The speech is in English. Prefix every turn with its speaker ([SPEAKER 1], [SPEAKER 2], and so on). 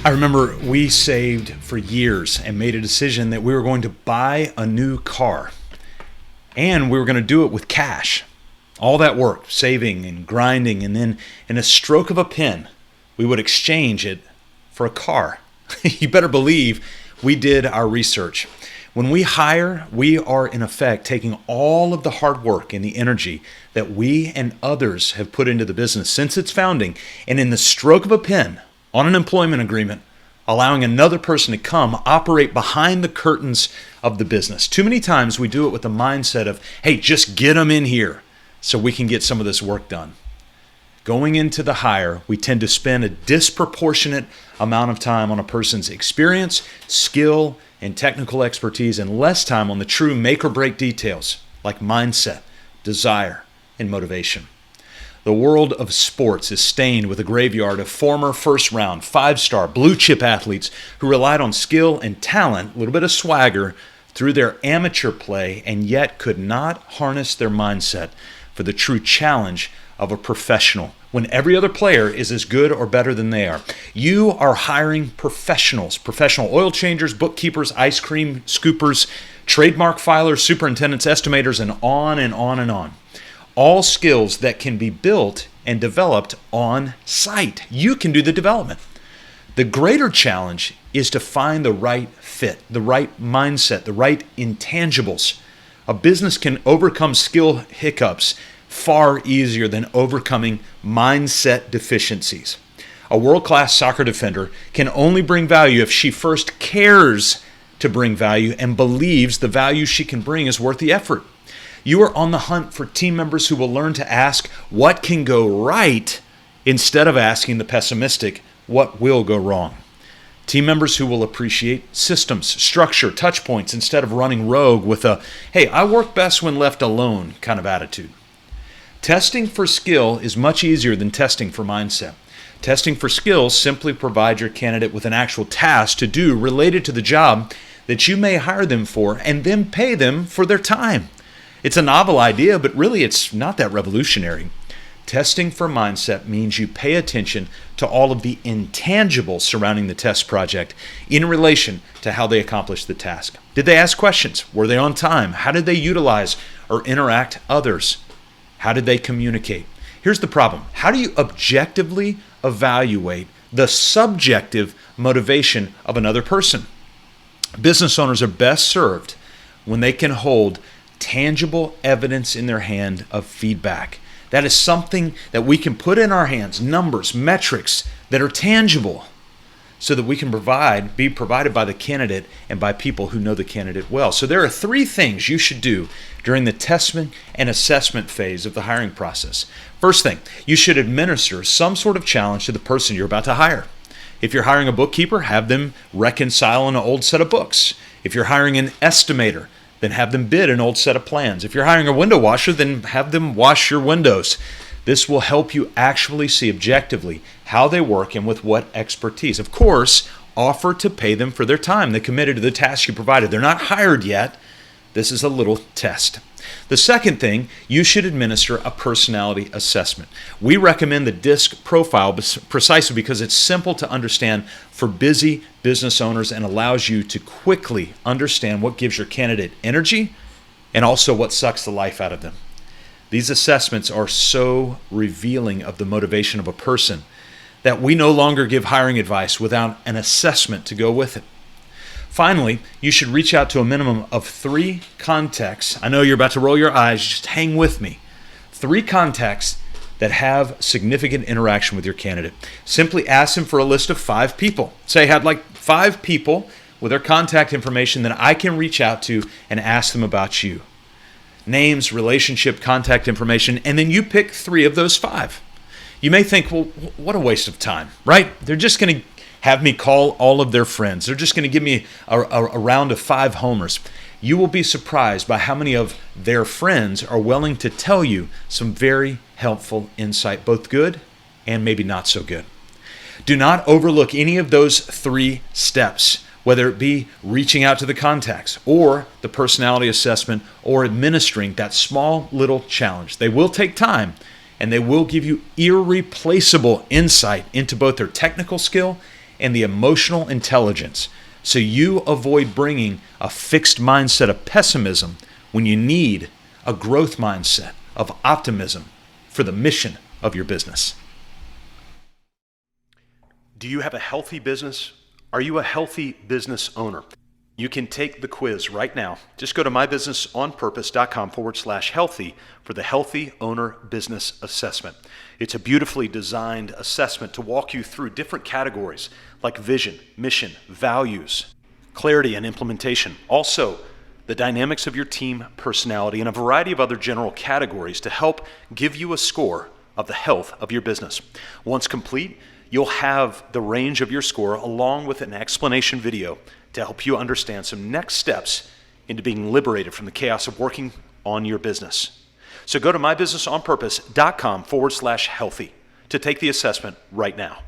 [SPEAKER 1] I remember we saved for years and made a decision that we were going to buy a new car, and we were going to do it with cash. All that work, saving and grinding, and then in a stroke of a pen, we would exchange it for a car. You better believe we did our research. When we hire, we are in effect taking all of the hard work and the energy that we and others have put into the business since its founding, and in the stroke of a pen, on an employment agreement, allowing another person to come operate behind the curtains of the business. Too many times we do it with the mindset of, hey, just get them in here so we can get some of this work done. Going into the hire, we tend to spend a disproportionate amount of time on a person's experience, skill, and technical expertise, and less time on the true make or break details like mindset, desire, and motivation. The world of sports is stained with a graveyard of former first-round, five-star, blue-chip athletes who relied on skill and talent, a little bit of swagger, through their amateur play, and yet could not harness their mindset for the true challenge of a professional when every other player is as good or better than they are. You are hiring professionals, professional oil changers, bookkeepers, ice cream scoopers, trademark filers, superintendents, estimators, and on and on and on. All skills that can be built and developed on site. You can do the development. The greater challenge is to find the right fit, the right mindset, the right intangibles. A business can overcome skill hiccups far easier than overcoming mindset deficiencies. A world-class soccer defender can only bring value if she first cares to bring value and believes the value she can bring is worth the effort. You are on the hunt for team members who will learn to ask what can go right instead of asking the pessimistic what will go wrong. Team members who will appreciate systems, structure, touch points instead of running rogue with a, hey, I work best when left alone kind of attitude. Testing for skill is much easier than testing for mindset. Testing for skills simply provides your candidate with an actual task to do related to the job that you may hire them for and then pay them for their time. It's a novel idea, but really it's not that revolutionary. Testing for mindset means you pay attention to all of the intangibles surrounding the test project in relation to how they accomplished the task. Did they ask questions? Were they on time? How did they utilize or interact others? How did they communicate? Here's the problem. How do you objectively evaluate the subjective motivation of another person? Business owners are best served when they can hold tangible evidence in their hand of feedback. That is something that we can put in our hands, numbers, metrics that are tangible so that we can be provided by the candidate and by people who know the candidate well. So there are three things you should do during the testing and assessment phase of the hiring process. First thing, you should administer some sort of challenge to the person you're about to hire. If you're hiring a bookkeeper, have them reconcile an old set of books. If you're hiring an estimator, then have them bid an old set of plans. If you're hiring a window washer, then have them wash your windows. This will help you actually see objectively how they work and with what expertise. Of course, offer to pay them for their time. They committed to the task you provided. They're not hired yet. This is a little test. The second thing, you should administer a personality assessment. We recommend the DISC profile precisely because it's simple to understand for busy business owners and allows you to quickly understand what gives your candidate energy and also what sucks the life out of them. These assessments are so revealing of the motivation of a person that we no longer give hiring advice without an assessment to go with it. Finally, you should reach out to a minimum of 3 contacts. I know you're about to roll your eyes, just hang with me. 3 contacts that have significant interaction with your candidate. Simply ask them for a list of 5 people. Say, I'd like 5 people with their contact information that I can reach out to and ask them about you. Names, relationship, contact information, and then you pick 3 of those 5. You may think, well, what a waste of time, right? They're just going to have me call all of their friends. They're just going to give me a round of 5 homers. You will be surprised by how many of their friends are willing to tell you some very helpful insight, both good and maybe not so good. Do not overlook any of those 3 steps, whether it be reaching out to the contacts or the personality assessment or administering that small little challenge. They will take time and they will give you irreplaceable insight into both their technical skill and the emotional intelligence so you avoid bringing a fixed mindset of pessimism when you need a growth mindset of optimism for the mission of your business.
[SPEAKER 2] Do you have a healthy business? Are you a healthy business owner? You can take the quiz right now. Just go to mybusinessonpurpose.com/healthy for the Healthy Owner Business Assessment. It's a beautifully designed assessment to walk you through different categories like vision, mission, values, clarity, and implementation. Also, the dynamics of your team, personality, and a variety of other general categories to help give you a score of the health of your business. Once complete, you'll have the range of your score along with an explanation video to help you understand some next steps into being liberated from the chaos of working on your business. So go to mybusinessonpurpose.com/healthy to take the assessment right now.